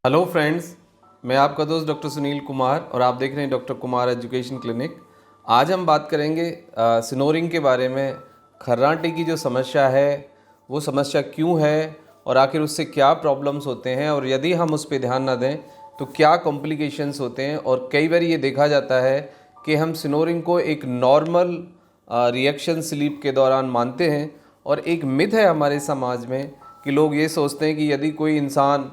Hello friends, मैं आपका दोस्त डॉक्टर सुनील कुमार और आप देख रहे हैं डॉक्टर कुमार एजुकेशन क्लिनिक। आज हम बात करेंगे स्नोरिंग के बारे में। खर्राटे की जो समस्या है वो समस्या क्यों है और आखिर उससे क्या प्रॉब्लम्स होते हैं, और यदि हम उस पर ध्यान ना दें तो क्या कॉम्प्लिकेशंस होते हैं। और कई बार ये देखा जाता है कि हम स्नोरिंग को एक नॉर्मल रिएक्शन स्लीप के दौरान मानते हैं, और एक मिथ है हमारे समाज में कि लोग ये सोचते हैं कि यदि कोई इंसान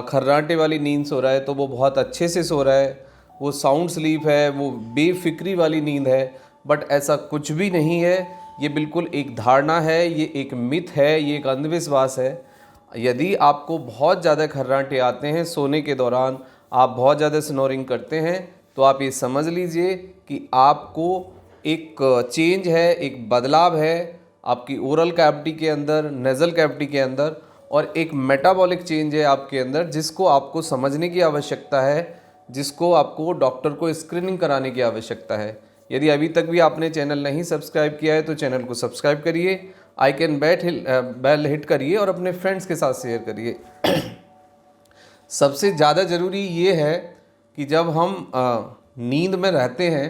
खर्राटे वाली नींद सो रहा है तो वो बहुत अच्छे से सो रहा है, वो साउंड स्लीप है, वो बेफिक्री वाली नींद है। बट ऐसा कुछ भी नहीं है। ये बिल्कुल एक धारणा है, ये एक मिथ है, ये एक अंधविश्वास है। यदि आपको बहुत ज़्यादा खर्राटे आते हैं सोने के दौरान, आप बहुत ज़्यादा स्नोरिंग करते हैं, तो आप ये समझ लीजिए कि आपको एक चेंज है, एक बदलाव है आपकी ओरल कैविटी के अंदर, नेज़ल कैविटी के अंदर, और एक मेटाबॉलिक चेंज है आपके अंदर, जिसको आपको समझने की आवश्यकता है, जिसको आपको डॉक्टर को स्क्रीनिंग कराने की आवश्यकता है। यदि अभी तक भी आपने चैनल नहीं सब्सक्राइब किया है तो चैनल को सब्सक्राइब करिए, आइकन बेल हिट करिए और अपने फ्रेंड्स के साथ शेयर करिए। सबसे ज़्यादा ज़रूरी ये है कि जब हम नींद में रहते हैं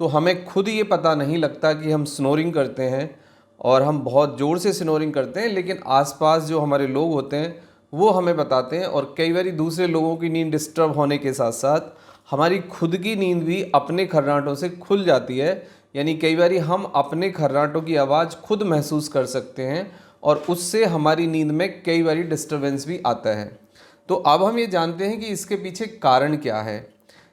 तो हमें खुद ये पता नहीं लगता कि हम स्नोरिंग करते हैं, और हम बहुत ज़ोर से स्नोरिंग करते हैं, लेकिन आसपास जो हमारे लोग होते हैं वो हमें बताते हैं। और कई बार दूसरे लोगों की नींद डिस्टर्ब होने के साथ साथ हमारी खुद की नींद भी अपने खर्राटों से खुल जाती है। यानी कई बार हम अपने खर्राटों की आवाज़ खुद महसूस कर सकते हैं, और उससे हमारी नींद में कई बार डिस्टर्बेंस भी आता है। तो अब हम ये जानते हैं कि इसके पीछे कारण क्या है।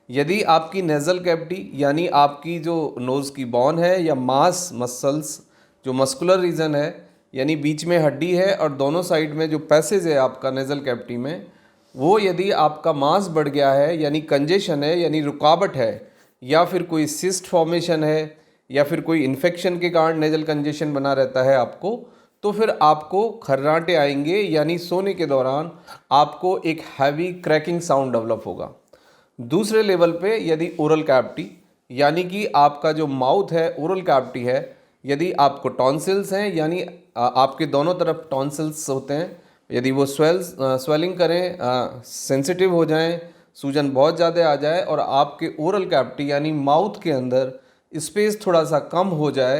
यदि आपकी नेज़ल कैविटी यानी आपकी जो नोज़ की बोन है, या मास मसल्स जो मस्कुलर रीजन है, यानी बीच में हड्डी है और दोनों साइड में जो पैसेज है आपका नेज़ल कैविटी में, वो यदि आपका मास बढ़ गया है, यानी कंजेशन है, यानी रुकावट है, या फिर कोई सिस्ट फॉर्मेशन है, या फिर कोई इन्फेक्शन के कारण नेज़ल कंजेशन बना रहता है आपको, तो फिर आपको खर्राटे आएंगे। यानी सोने के दौरान आपको एक हैवी क्रैकिंग साउंड डेवलप होगा। दूसरे लेवल पे यदि ओरल कैविटी यानी कि आपका जो माउथ है, ओरल कैविटी है, यदि आपको टॉन्सिल्स हैं, यानी आपके दोनों तरफ टॉन्सिल्स होते हैं, यदि वो स्वेलिंग करें, सेंसिटिव हो जाएं, सूजन बहुत ज़्यादा आ जाए, और आपके ओरल कैविटी यानी माउथ के अंदर स्पेस थोड़ा सा कम हो जाए,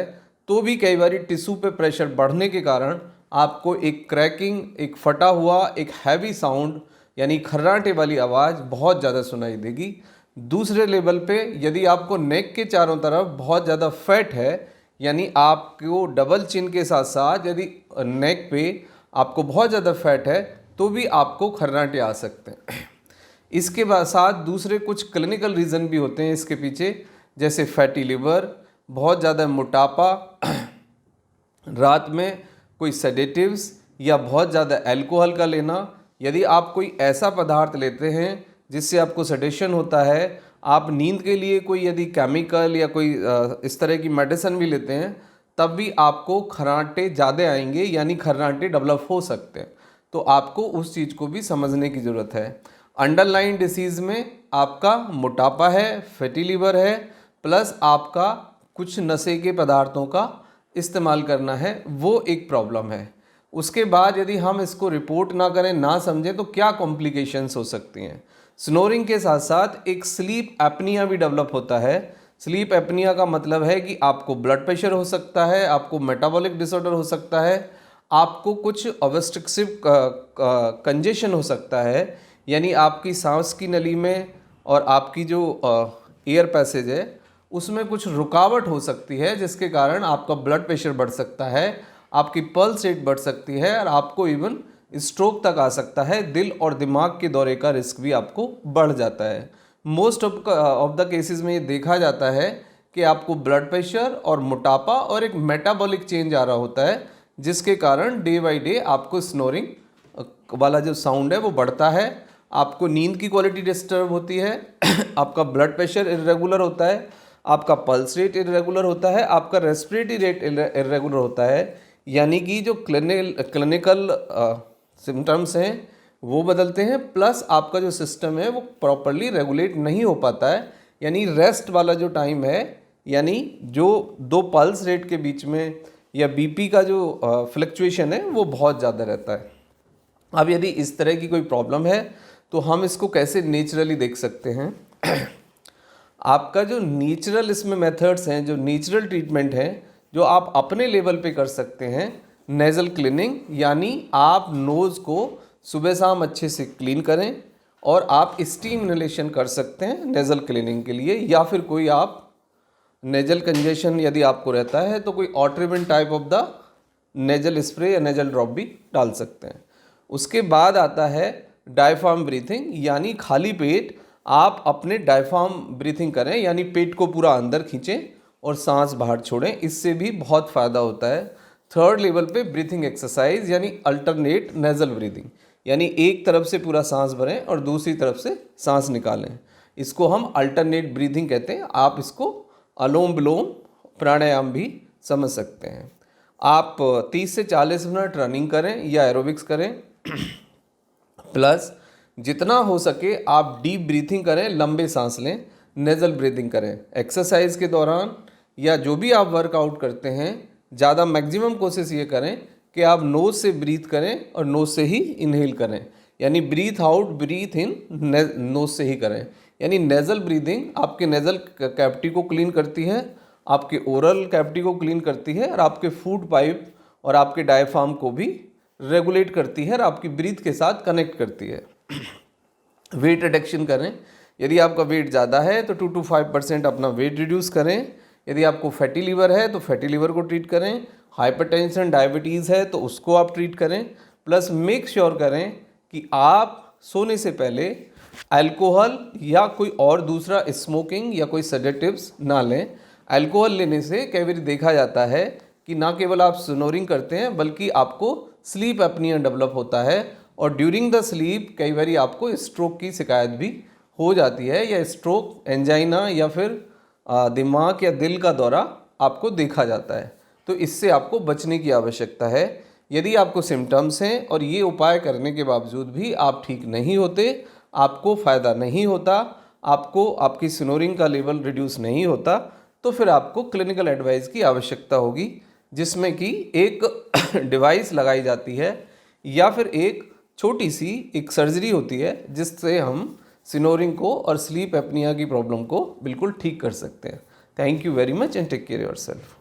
तो भी कई बार टिश्यू पे प्रेशर बढ़ने के कारण आपको एक क्रैकिंग, एक फटा हुआ, एक हैवी साउंड यानी खर्राटे वाली आवाज़ बहुत ज़्यादा सुनाई देगी। दूसरे लेवल पे यदि आपको नेक के चारों तरफ बहुत ज़्यादा फैट है, यानी आपको डबल चिन के साथ साथ यदि नेक पे आपको बहुत ज़्यादा फैट है, तो भी आपको खर्राटे आ सकते हैं। इसके बाद साथ दूसरे कुछ क्लिनिकल रीज़न भी होते हैं इसके पीछे, जैसे फैटी लिवर, बहुत ज़्यादा मोटापा, रात में कोई सेडेटिव्स, या बहुत ज़्यादा अल्कोहल का लेना। यदि आप कोई ऐसा पदार्थ लेते हैं जिससे आपको सेडेशन होता है, आप नींद के लिए कोई यदि केमिकल या कोई इस तरह की मेडिसिन भी लेते हैं, तब भी आपको खर्राटे ज़्यादा आएंगे, यानी खर्राटे डेवलप हो सकते हैं। तो आपको उस चीज़ को भी समझने की ज़रूरत है। अंडरलाइन डिसीज़ में आपका मोटापा है, फैटी लीवर है, प्लस आपका कुछ नशे के पदार्थों का इस्तेमाल करना है, वो एक प्रॉब्लम है। उसके बाद यदि हम इसको रिपोर्ट ना करें, ना समझें, तो क्या कॉम्प्लिकेशंस हो सकती हैं। स्नोरिंग के साथ साथ एक स्लीप एपनिया भी डेवलप होता है। स्लीप एपनिया का मतलब है कि आपको ब्लड प्रेशर हो सकता है, आपको मेटाबॉलिक डिसऑर्डर हो सकता है, आपको कुछ ऑब्स्ट्रक्टिव कंजेशन हो सकता है, यानी आपकी सांस की नली में और आपकी जो एयर पैसेज है उसमें कुछ रुकावट हो सकती है, जिसके कारण आपका ब्लड प्रेशर बढ़ सकता है, आपकी पल्स रेट बढ़ सकती है, और आपको इवन स्ट्रोक तक आ सकता है। दिल और दिमाग के दौरे का रिस्क भी आपको बढ़ जाता है। मोस्ट ऑफ द केसेस में ये देखा जाता है कि आपको ब्लड प्रेशर और मोटापा और एक मेटाबॉलिक चेंज आ रहा होता है, जिसके कारण डे बाई डे आपको स्नोरिंग वाला जो साउंड है वो बढ़ता है, आपको नींद की क्वालिटी डिस्टर्ब होती है, आपका ब्लड प्रेशर इरेगुलर होता है, आपका पल्स रेट इरेगुलर होता है, आपका रेस्पिरेटरी रेट इरेगुलर होता है, यानी कि जो क्लिनिकल सिम्टम्स हैं वो बदलते हैं, प्लस आपका जो सिस्टम है वो प्रॉपरली रेगुलेट नहीं हो पाता है। यानी रेस्ट वाला जो टाइम है, यानी जो दो पल्स रेट के बीच में या बीपी का जो फ्लक्चुएशन है वो बहुत ज़्यादा रहता है। अब यदि इस तरह की कोई प्रॉब्लम है तो हम इसको कैसे नेचुरली देख सकते हैं? आपका जो नेचुरल इसमें मेथड्स हैं, जो नेचुरल ट्रीटमेंट है, जो आप अपने लेवल पे कर सकते हैं, नेज़ल क्लीनिंग, यानी आप नोज़ को सुबह शाम अच्छे से क्लीन करें और आप स्टीम इनहेलेशन कर सकते हैं नेज़ल क्लीनिंग के लिए, या फिर कोई आप नेजल कंजेशन यदि आपको रहता है तो कोई Otrivin type of the nasal spray या नेजल ड्रॉप भी डाल सकते हैं। उसके बाद आता है डायफ्राम ब्रीथिंग, यानी खाली पेट आप अपने डायफ्राम ब्रीथिंग करें, यानी पेट को पूरा अंदर खींचें और सांस बाहर छोड़ें। इससे भी बहुत फ़ायदा होता है। थर्ड लेवल पे ब्रीथिंग एक्सरसाइज, यानी अल्टरनेट नेजल ब्रीथिंग, यानी एक तरफ से पूरा सांस भरें और दूसरी तरफ से सांस निकालें। इसको हम अल्टरनेट ब्रीथिंग कहते हैं। आप इसको अनुलोम विलोम प्राणायाम भी समझ सकते हैं। आप 30 से 40 मिनट रनिंग करें या एरोबिक्स करें, प्लस जितना हो सके आप डीप ब्रीथिंग करें, लंबे सांस लें, नेज़ल ब्रीथिंग करें। एक्सरसाइज के दौरान या जो भी आप वर्कआउट करते हैं, ज़्यादा मैक्सिमम कोशिश ये करें कि आप नोज़ से ब्रीथ करें और नोज़ से ही इनहेल करें, यानी ब्रीथ आउट ब्रीथ इन नोज़ से ही करें। यानी नेज़ल ब्रीदिंग आपके नेज़ल कैविटी को क्लीन करती है, आपके ओरल कैविटी को क्लीन करती है और आपके फूड पाइप और आपके डायफ्राम को भी रेगुलेट करती है और आपकी ब्रीथ के साथ कनेक्ट करती है। वेट रिडक्शन करें। यदि आपका वेट ज़्यादा है तो 2 to 5% अपना वेट रिड्यूस करें। यदि आपको फैटी लीवर है तो फैटी लीवर को ट्रीट करें। हाइपरटेंशन डायबिटीज़ है तो उसको आप ट्रीट करें। प्लस मेक श्योर करें कि आप सोने से पहले अल्कोहल या कोई और दूसरा स्मोकिंग या कोई सेडेटिव्स ना लें। अल्कोहल लेने से कई बार देखा जाता है कि ना केवल आप स्नोरिंग करते हैं बल्कि आपको स्लीप एपनिया डेवलप होता है और ड्यूरिंग द स्लीप कई बार आपको स्ट्रोक की शिकायत भी हो जाती है, या स्ट्रोक, एंजाइना या फिर दिमाग या दिल का दौरा आपको देखा जाता है। तो इससे आपको बचने की आवश्यकता है। यदि आपको सिम्टम्स हैं और ये उपाय करने के बावजूद भी आप ठीक नहीं होते, आपको फ़ायदा नहीं होता, आपको आपकी स्नोरिंग का लेवल रिड्यूस नहीं होता, तो फिर आपको क्लिनिकल एडवाइस की आवश्यकता होगी, जिसमें कि एक डिवाइस लगाई जाती है या फिर एक छोटी सी एक सर्जरी होती है जिससे हम स्नोरिंग को और स्लीप एपनिया की प्रॉब्लम को बिल्कुल ठीक कर सकते हैं। Thank you very much and take care yourself.